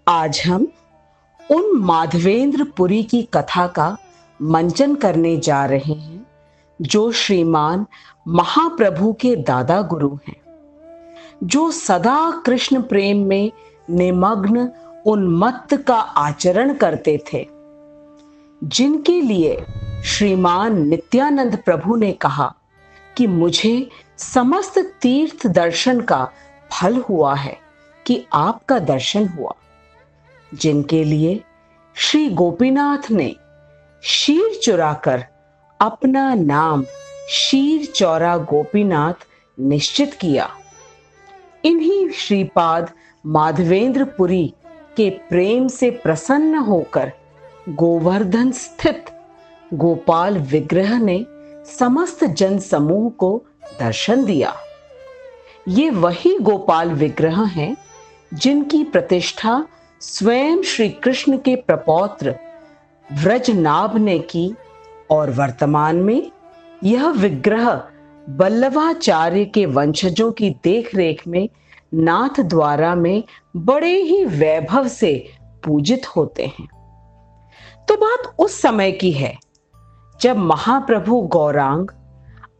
आज हम उन माधवेंद्र पुरी की कथा का मंचन करने जा रहे हैं जो श्रीमान महाप्रभु के दादा गुरु हैं, जो सदा कृष्ण प्रेम में निमग्न उन्मत्त का आचरण करते थे, जिनके लिए श्रीमान नित्यानंद प्रभु ने कहा कि मुझे समस्त तीर्थ दर्शन का फल हुआ है कि आपका दर्शन हुआ, जिनके लिए श्री गोपीनाथ ने शीर चुराकर अपना नाम शीर चौरा गोपीनाथ निश्चित किया। इन्हीं श्रीपाद माधवेंद्र पुरी के प्रेम से प्रसन्न होकर गोवर्धन स्थित गोपाल विग्रह ने समस्त जन समूह को दर्शन दिया। ये वही गोपाल विग्रह हैं जिनकी प्रतिष्ठा स्वयं श्री कृष्ण के प्रपौत्र व्रजनाभ ने की और वर्तमान में यह विग्रह बल्लभाचार्य के वंशजों की देखरेख में नाथ द्वारा में बड़े ही वैभव से पूजित होते हैं। तो बात उस समय की है जब महाप्रभु गौरांग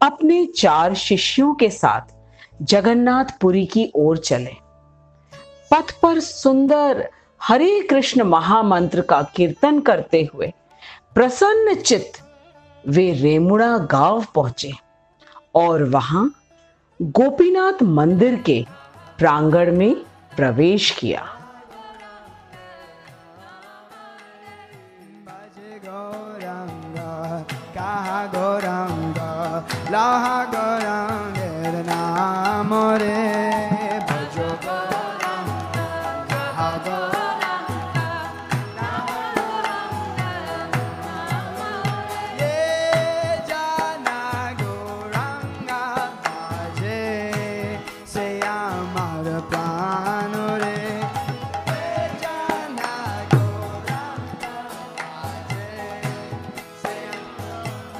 अपने 4 शिष्यों के साथ जगन्नाथपुरी की ओर चले। पथ पर सुंदर हरे कृष्ण महामंत्र का कीर्तन करते हुए प्रसन्न चित्त वे रेमुड़ा गांव पहुंचे और वहां गोपीनाथ मंदिर के प्रांगण में प्रवेश किया।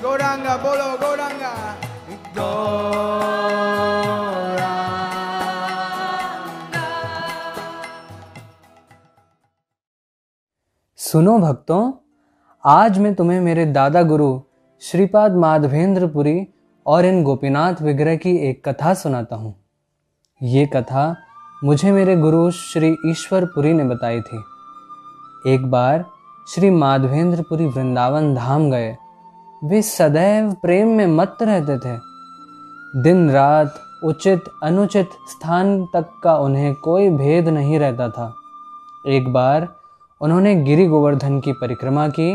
गौरांगा बोलो गौरांगा सुनो भक्तों, आज मैं तुम्हें मेरे दादा गुरु श्रीपाद माधवेंद्र पुरी और इन गोपीनाथ विग्रह की एक कथा सुनाता हूँ। ये कथा मुझे मेरे गुरु श्री ईश्वर पुरी ने बताई थी। एक बार श्री माधवेंद्र पुरी वृंदावन धाम गए। वे सदैव प्रेम में मत्त रहते थे। दिन रात उचित अनुचित स्थान तक का उन्हें कोई भेद नहीं रहता था। एक बार उन्होंने गिरि गोवर्धन की परिक्रमा की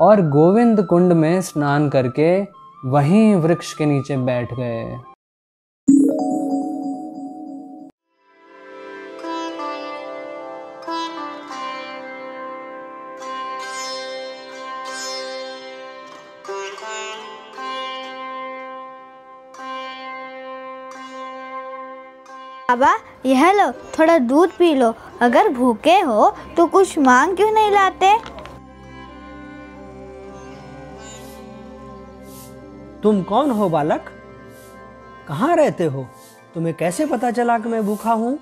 और गोविंद कुंड में स्नान करके वहीं वृक्ष के नीचे बैठ गए। बाबा यह लो, थोड़ा दूध पी लो। अगर भूखे हो तो कुछ मांग क्यों नहीं लाते? तुम कौन हो बालक? कहाँ रहते हो? तुम्हें कैसे पता चला कि मैं भूखा हूँ?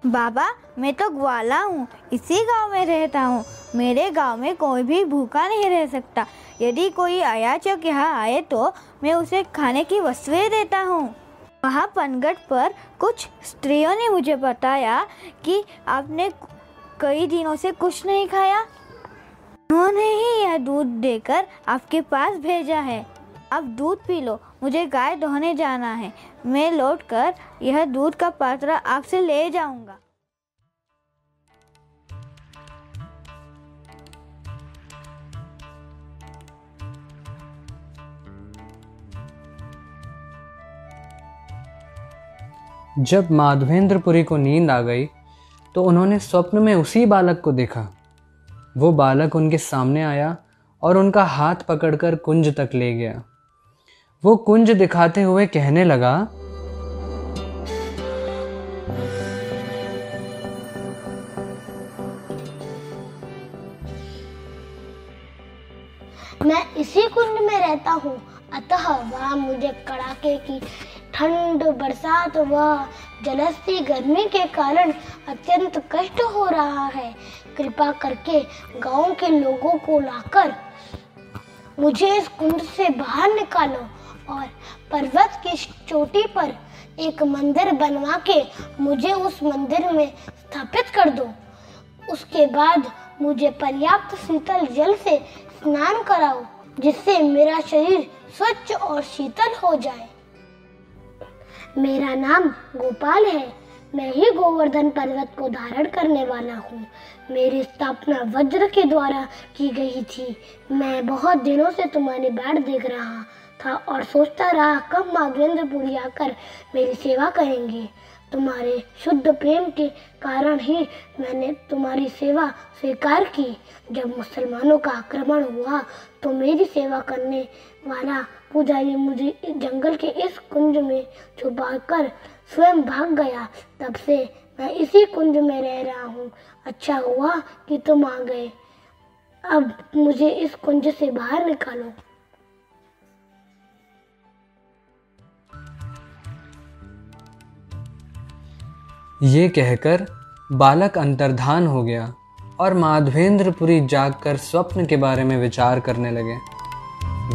बाबा मैं तो ग्वाला हूँ, इसी गांव में रहता हूँ। मेरे गांव में कोई भी भूखा नहीं रह सकता। यदि कोई अयाचक यहाँ आए तो मैं उसे खाने की वस्तुएं देता हूँ। वहाँ पनघट पर कुछ स्त्रियों ने मुझे बताया कि आपने कई दिनों से कुछ नहीं खाया। उन्होंने ही यह दूध देकर आपके पास भेजा है। आप दूध पी लो, मुझे गाय दोहने जाना है। मैं लौटकर यह दूध का पात्र आपसे ले जाऊंगा। जब माधवेंद्र पुरी को नींद आ गई तो उन्होंने स्वप्न में उसी बालक को देखा। वो बालक उनके सामने आया और उनका हाथ पकड़कर कुंज तक ले गया। वो कुंज दिखाते हुए कहने लगा, मैं इसी कुंड में रहता हूँ, अतः वहाँ मुझे कड़ाके की ठंड, बरसात व जलस्ती गर्मी के कारण अत्यंत कष्ट हो रहा है। कृपा करके गांव के लोगों को लाकर मुझे इस कुंड से बाहर निकालो और पर्वत की चोटी पर एक मंदिर बनवा के मुझे उस मंदिर में स्थापित कर दो। उसके बाद मुझे पर्याप्त शीतल जल से स्नान कराओ, जिससे मेरा शरीर स्वच्छ और शीतल हो जाए। मेरा नाम गोपाल है। मैं ही गोवर्धन पर्वत को धारण करने वाला हूँ। मेरी स्थापना वज्र के द्वारा की गई थी। मैं बहुत दिनों से तुम्हारी बाट देख रहा था और सोचता रहा कब माधवेंद्रपुरी आकर मेरी सेवा करेंगे। तुम्हारे शुद्ध प्रेम के कारण ही मैंने तुम्हारी सेवा स्वीकार की। जब मुसलमानों का आक्रमण हुआ तो मेरी सेवा करने वाला पुजारी मुझे जंगल के इस कुंज में छुपाकर स्वयं भाग गया। तब से मैं इसी कुंज में रह रहा हूँ। अच्छा हुआ कि तुम आ गए। अब मुझे इस कुंज से बाहर निकालो। ये कहकर बालक अंतर्धान हो गया और माधवेंद्रपुरी जागकर स्वप्न के बारे में विचार करने लगे।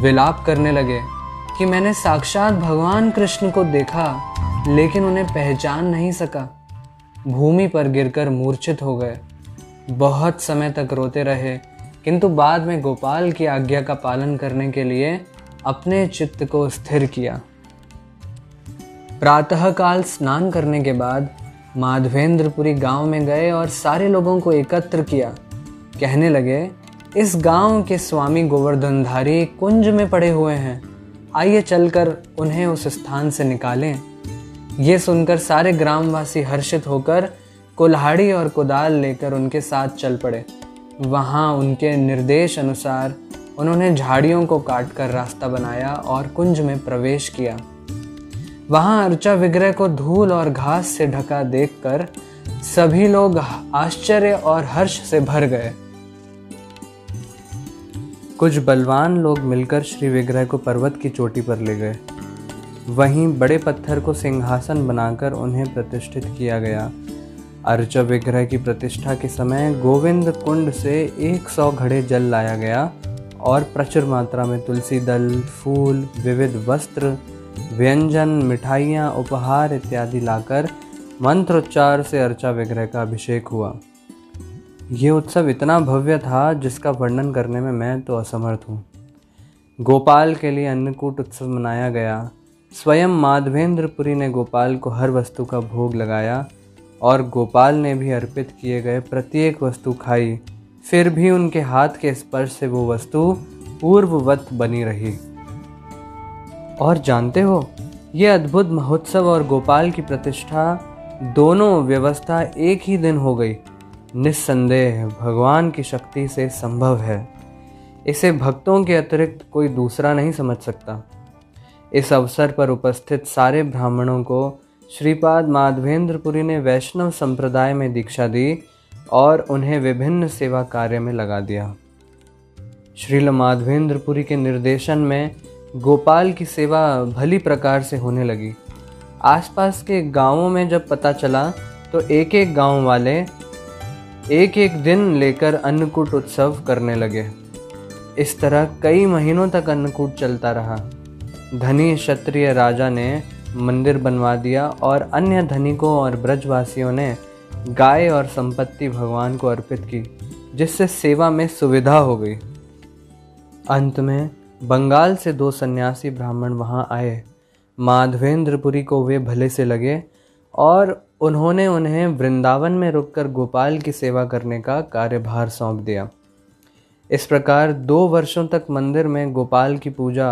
विलाप करने लगे कि मैंने साक्षात भगवान कृष्ण को देखा, लेकिन उन्हें पहचान नहीं सका। भूमि पर गिरकर मूर्छित हो गए। बहुत समय तक रोते रहे, किंतु बाद में गोपाल की आज्ञा का पालन करने के लिए अपने चित्त को स्थिर किया। प्रातःकाल स्नान करने के बाद माधवेंद्रपुरी गांव में गए और सारे लोगों को एकत्र किया। कहने लगे, इस गांव के स्वामी गोवर्धनधारी कुंज में पड़े हुए हैं, आइए चलकर उन्हें उस स्थान से निकालें। ये सुनकर सारे ग्रामवासी हर्षित होकर कुल्हाड़ी और कुदाल लेकर उनके साथ चल पड़े। वहां उनके निर्देश अनुसार उन्होंने झाड़ियों को काटकर रास्ता बनाया और कुंज में प्रवेश किया। वहां अर्चा विग्रह को धूल और घास से ढका देखकर सभी लोग आश्चर्य और हर्ष से भर गए। कुछ बलवान लोग मिलकर श्री विग्रह को पर्वत की चोटी पर ले गए। वहीं बड़े पत्थर को सिंहासन बनाकर उन्हें प्रतिष्ठित किया गया। अर्चा विग्रह की प्रतिष्ठा के समय गोविंद कुंड से 100 घड़े जल लाया गया और प्रचुर मात्रा में तुलसी दल, फूल, विविध वस्त्र, व्यंजन, मिठाइयाँ, उपहार इत्यादि लाकर मंत्रोच्चार से अर्चा विग्रह का अभिषेक हुआ। ये उत्सव इतना भव्य था जिसका वर्णन करने में मैं तो असमर्थ हूँ। गोपाल के लिए अन्नकूट उत्सव मनाया गया। स्वयं माधवेंद्रपुरी ने गोपाल को हर वस्तु का भोग लगाया और गोपाल ने भी अर्पित किए गए प्रत्येक वस्तु खाई। फिर भी उनके हाथ के स्पर्श से वो वस्तु पूर्ववत बनी रही। और जानते हो, ये अद्भुत महोत्सव और गोपाल की प्रतिष्ठा दोनों व्यवस्था एक ही दिन हो गई। निस्संदेह भगवान की शक्ति से संभव है। इसे भक्तों के अतिरिक्त कोई दूसरा नहीं समझ सकता। इस अवसर पर उपस्थित सारे ब्राह्मणों को श्रीपाद माधवेंद्रपुरी ने वैष्णव संप्रदाय में दीक्षा दी और उन्हें विभिन्न सेवा कार्य में लगा दिया। श्रील माधवेंद्रपुरी के निर्देशन में गोपाल की सेवा भली प्रकार से होने लगी। आसपास के गांवों में जब पता चला तो एक एक गांव वाले एक एक दिन लेकर अन्नकूट उत्सव करने लगे। इस तरह कई महीनों तक अन्नकूट चलता रहा। धनी क्षत्रिय राजा ने मंदिर बनवा दिया और अन्य धनिकों और ब्रजवासियों ने गाय और संपत्ति भगवान को अर्पित की, जिससे सेवा में सुविधा हो गई। अंत में बंगाल से 2 सन्यासी ब्राह्मण वहां आए। माधवेंद्रपुरी को वे भले से लगे और उन्होंने उन्हें वृंदावन में रुककर गोपाल की सेवा करने का कार्यभार सौंप दिया। इस प्रकार 2 वर्षों तक मंदिर में गोपाल की पूजा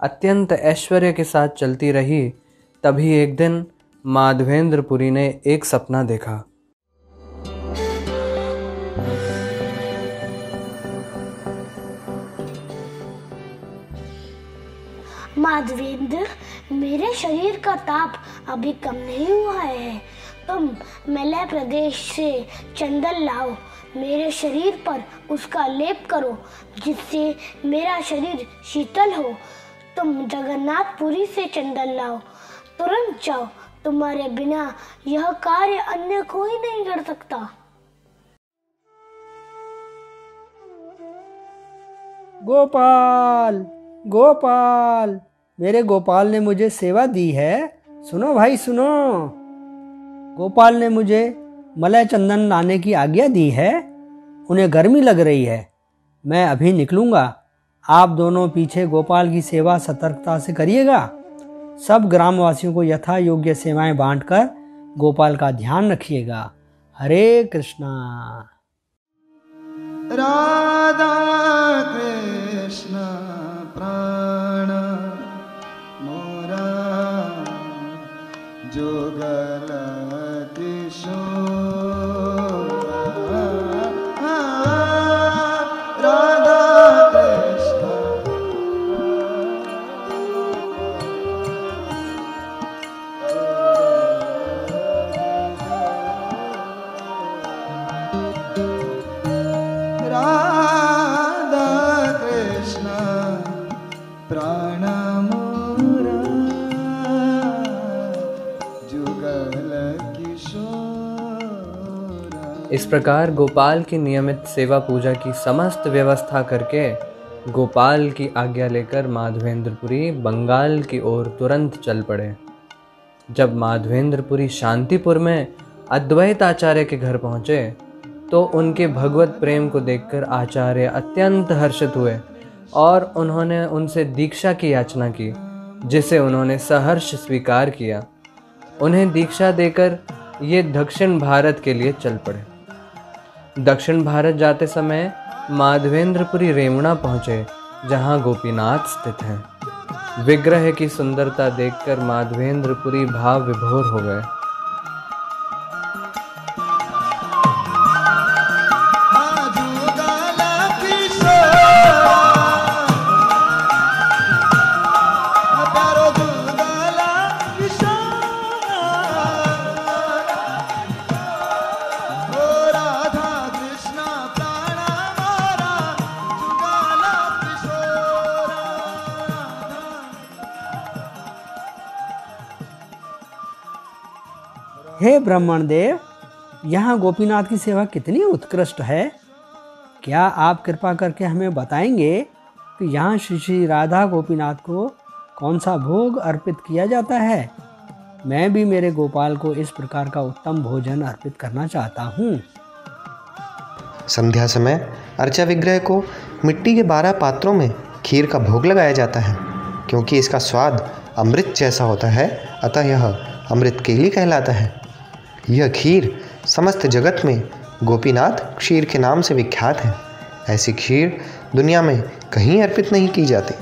अत्यंत ऐश्वर्य के साथ चलती रही। तभी एक दिन माधवेंद्रपुरी ने एक सपना देखा। माधवेंद्र, मेरे शरीर का ताप अभी कम नहीं हुआ है। तुम मलय प्रदेश से चंदन लाओ, मेरे शरीर पर उसका लेप करो, जिससे मेरा शरीर शीतल हो। तुम जगन्नाथपुरी से चंदन लाओ, तुरंत जाओ, तुम्हारे बिना यह कार्य अन्य कोई नहीं कर सकता। गोपाल, गोपाल, मेरे गोपाल ने मुझे सेवा दी है। सुनो भाई सुनो, गोपाल ने मुझे मलय चंदन लाने की आज्ञा दी है। उन्हें गर्मी लग रही है, मैं अभी निकलूंगा। आप दोनों पीछे गोपाल की सेवा सतर्कता से करिएगा। सब ग्रामवासियों को यथा योग्य सेवाएं बांटकर गोपाल का ध्यान रखिएगा। हरे कृष्णा। राधा कृष्ण प्राण मोरा जुगल किशोर। राधा कृष्ण प्राण मोरा जुगल किशोर। इस प्रकार गोपाल की नियमित सेवा पूजा की समस्त व्यवस्था करके गोपाल की आज्ञा लेकर माधवेंद्रपुरी बंगाल की ओर तुरंत चल पड़े। जब माधवेंद्रपुरी शांतिपुर में अद्वैत आचार्य के घर पहुँचे तो उनके भगवत प्रेम को देखकर आचार्य अत्यंत हर्षित हुए और उन्होंने उनसे दीक्षा की याचना की, जिसे उन्होंने सहर्ष स्वीकार किया। उन्हें दीक्षा देकर ये दक्षिण भारत के लिए चल पड़े। दक्षिण भारत जाते समय माधवेंद्रपुरी रेमुणा पहुँचे, जहाँ गोपीनाथ स्थित हैं। विग्रह की सुंदरता देखकर माधवेंद्रपुरी भाव विभोर हो गए। हे ब्राह्मण देव, यहाँ गोपीनाथ की सेवा कितनी उत्कृष्ट है। क्या आप कृपा करके हमें बताएंगे कि यहाँ श्री श्री राधा गोपीनाथ को कौन सा भोग अर्पित किया जाता है? मैं भी मेरे गोपाल को इस प्रकार का उत्तम भोजन अर्पित करना चाहता हूँ। संध्या समय अर्चा विग्रह को मिट्टी के 12 पात्रों में खीर का भोग लगाया जाता है। क्योंकि इसका स्वाद अमृत जैसा होता है, अतः यह अमृत केली कहलाता है। यह खीर समस्त जगत में गोपीनाथ क्षीर के नाम से विख्यात है। ऐसी खीर दुनिया में कहीं अर्पित नहीं की जाती।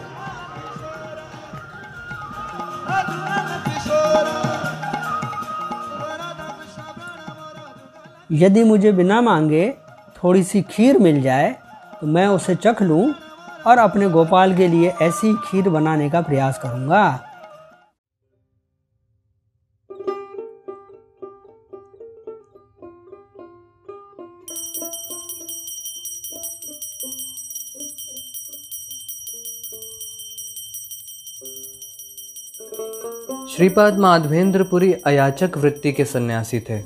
यदि मुझे बिना मांगे थोड़ी सी खीर मिल जाए तो मैं उसे चख लूं और अपने गोपाल के लिए ऐसी खीर बनाने का प्रयास करूंगा। श्रीपाद माधवेंद्रपुरी अयाचक वृत्ति के सन्यासी थे,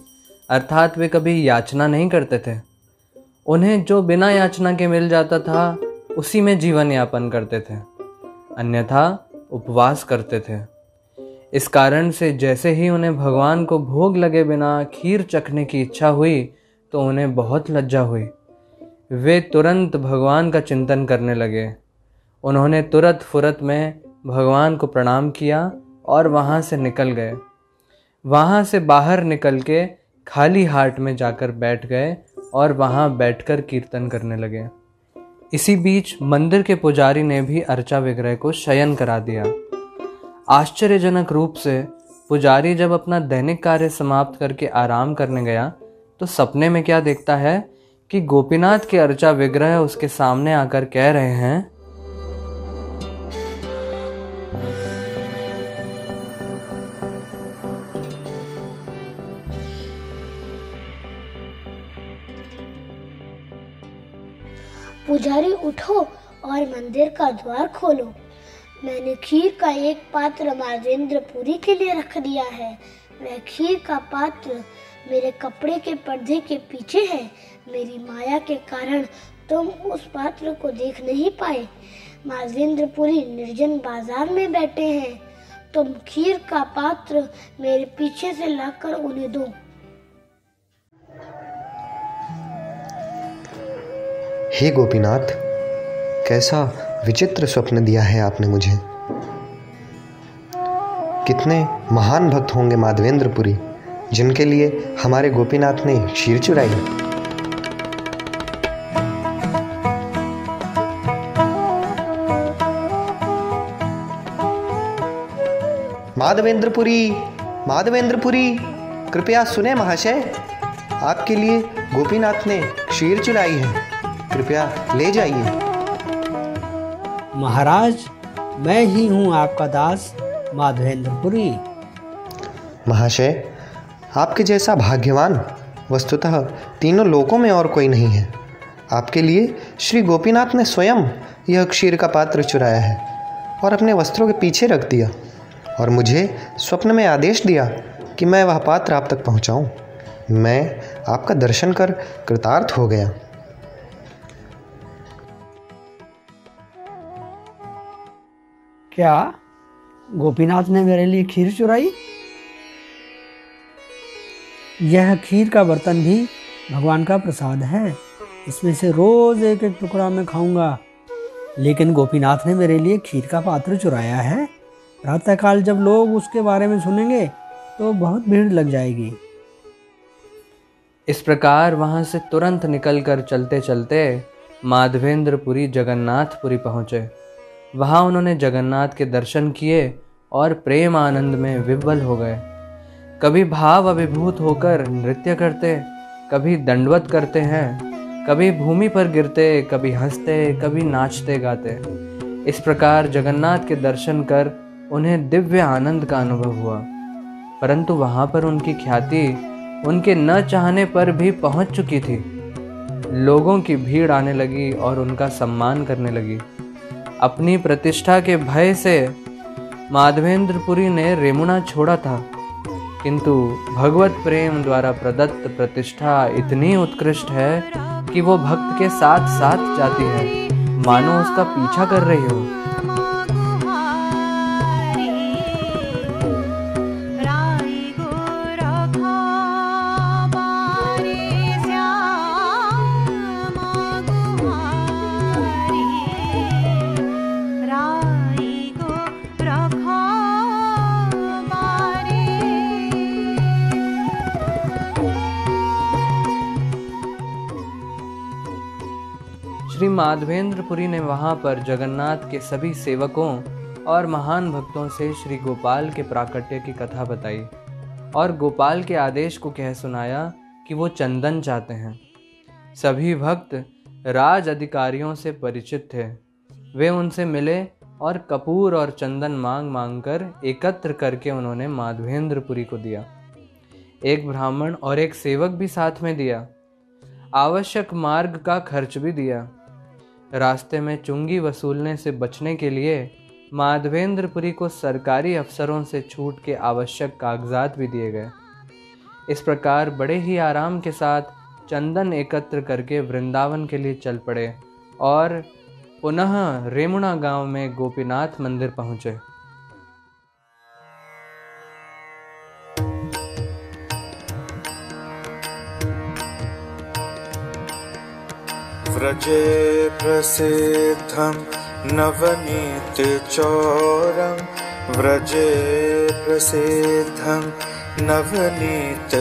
अर्थात वे कभी याचना नहीं करते थे। उन्हें जो बिना याचना के मिल जाता था उसी में जीवन यापन करते थे, अन्यथा उपवास करते थे। इस कारण से जैसे ही उन्हें भगवान को भोग लगे बिना खीर चखने की इच्छा हुई तो उन्हें बहुत लज्जा हुई। वे तुरंत भगवान का चिंतन करने लगे। उन्होंने तुरंत फुरत में भगवान को प्रणाम किया और वहाँ से निकल गए। वहाँ से बाहर निकल के खाली हाट में जाकर बैठ गए और वहाँ बैठकर कीर्तन करने लगे। इसी बीच मंदिर के पुजारी ने भी अर्चा विग्रह को शयन करा दिया। आश्चर्यजनक रूप से पुजारी जब अपना दैनिक कार्य समाप्त करके आराम करने गया तो सपने में क्या देखता है कि गोपीनाथ के अर्चा विग्रह उसके सामने आकर कह रहे हैं, पुजारी उठो और मंदिर का द्वार खोलो। मैंने खीर का एक पात्र माधवेंद्रपुरी के लिए रख दिया है। वह खीर का पात्र मेरे कपड़े के पर्दे के पीछे है। मेरी माया के कारण तुम उस पात्र को देख नहीं पाए। माधवेंद्रपुरी निर्जन बाजार में बैठे हैं। तुम खीर का पात्र मेरे पीछे से लाकर उन्हें दो। हे गोपीनाथ, कैसा विचित्र स्वप्न दिया है आपने मुझे। कितने महान भक्त होंगे माधवेंद्रपुरी, जिनके लिए हमारे गोपीनाथ ने क्षीर चुराई। माधवेंद्रपुरी, माधवेंद्रपुरी, कृपया सुने महाशय, आपके लिए गोपीनाथ ने क्षीर चुराई है, कृपया ले जाइए। महाराज, मैं ही हूँ आपका दास माधवेंद्रपुरी। महाशय, आपके जैसा भाग्यवान वस्तुतः तीनों लोकों में और कोई नहीं है। आपके लिए श्री गोपीनाथ ने स्वयं यह क्षीर का पात्र चुराया है और अपने वस्त्रों के पीछे रख दिया, और मुझे स्वप्न में आदेश दिया कि मैं वह पात्र आप तक पहुँचाऊँ। मैं आपका दर्शन कर कृतार्थ हो गया। क्या गोपीनाथ ने मेरे लिए खीर चुराई? यह खीर का बर्तन भी भगवान का प्रसाद है। इसमें से रोज एक एक टुकड़ा मैं खाऊंगा, लेकिन गोपीनाथ ने मेरे लिए खीर का पात्र चुराया है। प्रातःकाल जब लोग उसके बारे में सुनेंगे तो बहुत भीड़ लग जाएगी। इस प्रकार वहाँ से तुरंत निकलकर चलते चलते माधवेंद्रपुरी जगन्नाथपुरी पहुँचे। वहाँ उन्होंने जगन्नाथ के दर्शन किए और प्रेम आनंद में विह्वल हो गए। कभी भाव अभिभूत होकर नृत्य करते, कभी दंडवत करते हैं, कभी भूमि पर गिरते, कभी हंसते, कभी नाचते गाते। इस प्रकार जगन्नाथ के दर्शन कर उन्हें दिव्य आनंद का अनुभव हुआ। परंतु वहाँ पर उनकी ख्याति उनके न चाहने पर भी पहुँच चुकी थी। लोगों की भीड़ आने लगी और उनका सम्मान करने लगी। अपनी प्रतिष्ठा के भय से माधवेंद्रपुरी ने रेमुणा छोड़ा था, किंतु भगवत प्रेम द्वारा प्रदत्त प्रतिष्ठा इतनी उत्कृष्ट है कि वो भक्त के साथ साथ जाती है, मानो उसका पीछा कर रही हो। श्री माधवेंद्रपुरी ने वहाँ पर जगन्नाथ के सभी सेवकों और महान भक्तों से श्री गोपाल के प्राकट्य की कथा बताई और गोपाल के आदेश को कह सुनाया कि वो चंदन चाहते हैं। सभी भक्त राज अधिकारियों से परिचित थे। वे उनसे मिले और कपूर और चंदन मांग मांग कर एकत्र करके उन्होंने माधवेंद्रपुरी को दिया। एक ब्राह्मण और एक सेवक भी साथ में दिया। आवश्यक मार्ग का खर्च भी दिया। रास्ते में चुंगी वसूलने से बचने के लिए माधवेंद्रपुरी को सरकारी अफसरों से छूट के आवश्यक कागजात भी दिए गए। इस प्रकार बड़े ही आराम के साथ चंदन एकत्र करके वृंदावन के लिए चल पड़े और पुनः रेमुणा गांव में गोपीनाथ मंदिर पहुंचे। व्रजे प्रसिद्धं नवनीतचौरं, व्रजे प्रसिद्धं नवनीतचौरं,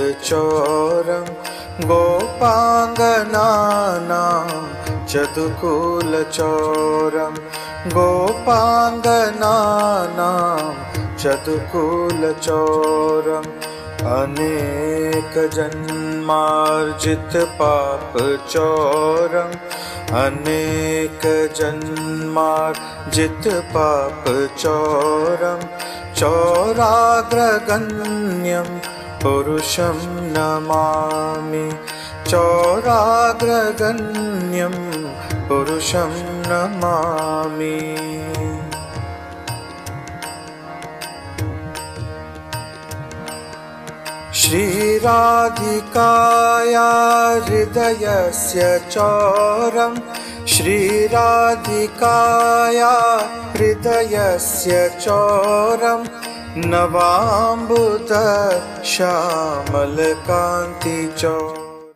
गोपाङ्गनानां चतुकुलचौरं, गोपाङ्गनानां चतुकुलचौरं, अनेकजन्मार्जित पापचौरं, अनेकजन्मार्जित पापचौरं, चौराग्रगण्यं पुरुषं नमामि, चौराग्रगण्यं पुरुषं नमामि। श्रीराधिकाया हृदयस्य चौरं श्रीराधिकाया हृदयस्य चौरं नवाम्बुद श्यामलकान्ति चौरम्।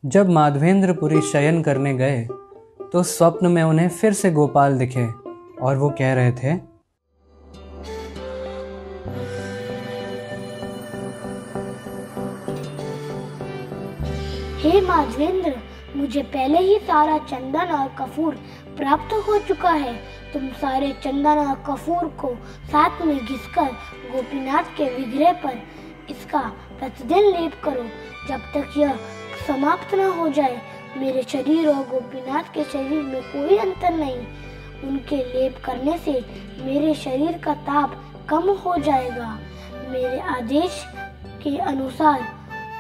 जब माधवेंद्रपुरी शयन करने गए तो स्वप्न में उन्हें फिर से गोपाल दिखे और वो कह रहे थे, हे माधवेंद्र, मुझे पहले ही सारा चंदन और कपूर प्राप्त हो चुका है। तुम सारे चंदन और कपूर को साथ में घिसकर गोपीनाथ के विग्रह पर इसका प्रतिदिन लेप करो जब तक यह समाप्त न हो जाए। मेरे शरीर और गोपीनाथ के शरीर में कोई अंतर नहीं। उनके लेप करने से मेरे शरीर का ताप कम हो जाएगा। मेरे आदेश के अनुसार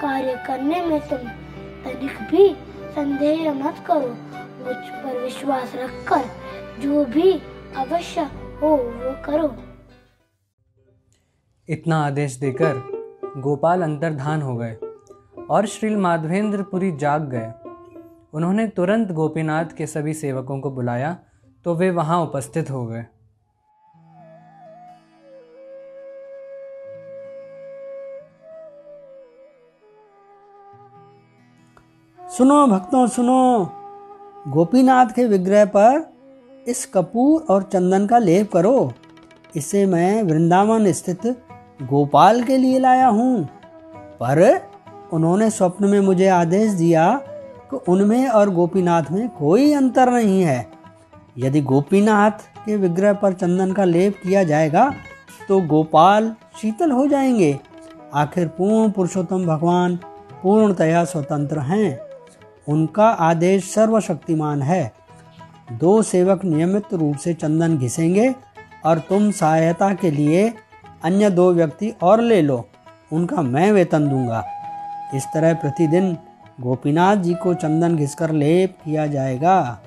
कार्य करने में तुम तनिक भी संदेह मत करो। मुझ पर विश्वास रखकर जो भी अवश्य हो वो करो। इतना आदेश देकर गोपाल अंतर्धान हो गए और श्री माधवेंद्रपुरी जाग गए। उन्होंने तुरंत गोपीनाथ के सभी सेवकों को बुलाया तो वे वहां उपस्थित हो गए। सुनो भक्तों सुनो, गोपीनाथ के विग्रह पर इस कपूर और चंदन का लेप करो। इसे मैं वृंदावन स्थित गोपाल के लिए लाया हूँ, पर उन्होंने स्वप्न में मुझे आदेश दिया कि उनमें और गोपीनाथ में कोई अंतर नहीं है। यदि गोपीनाथ के विग्रह पर चंदन का लेप किया जाएगा तो गोपाल शीतल हो जाएंगे। आखिर पूर्ण पुरुषोत्तम भगवान पूर्णतया स्वतंत्र हैं। उनका आदेश सर्वशक्तिमान है। 2 सेवक नियमित रूप से चंदन घिसेंगे और तुम सहायता के लिए अन्य 2 व्यक्ति और ले लो, उनका मैं वेतन दूंगा। इस तरह प्रतिदिन गोपीनाथ जी को चंदन घिसकर लेप किया जाएगा।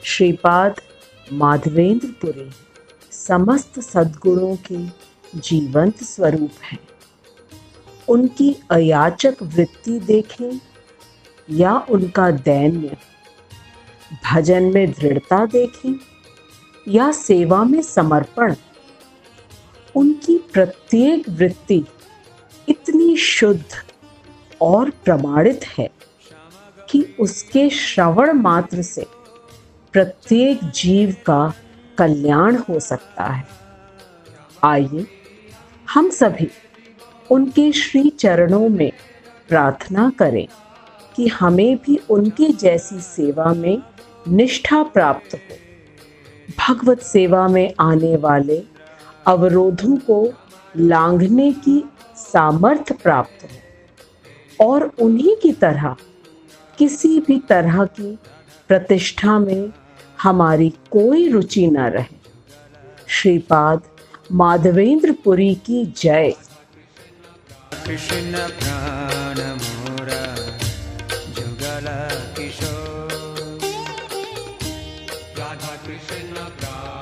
श्रीपाद माधवेंद्रपुरी समस्त सद्गुणों के जीवंत स्वरूप हैं। उनकी अयाचक वृत्ति देखें या उनका दैन्य, भजन में दृढ़ता देखें या सेवा में समर्पण, उनकी प्रत्येक वृत्ति इतनी शुद्ध और प्रमाणित है कि उसके श्रवण मात्र से प्रत्येक जीव का कल्याण हो सकता है। आइए हम सभी उनके श्री चरणों में प्रार्थना करें कि हमें भी उनके जैसी सेवा में निष्ठा प्राप्त हो, भगवत सेवा में आने वाले अवरोधों को लांघने की सामर्थ्य प्राप्त हो और उन्हीं की तरह किसी भी तरह की प्रतिष्ठा में हमारी कोई रुचि न रहे। श्रीपाद माधवेंद्र पुरी की जय। कृष्ण प्राण मोरा जुगल किशोर, राधा कृष्ण प्राण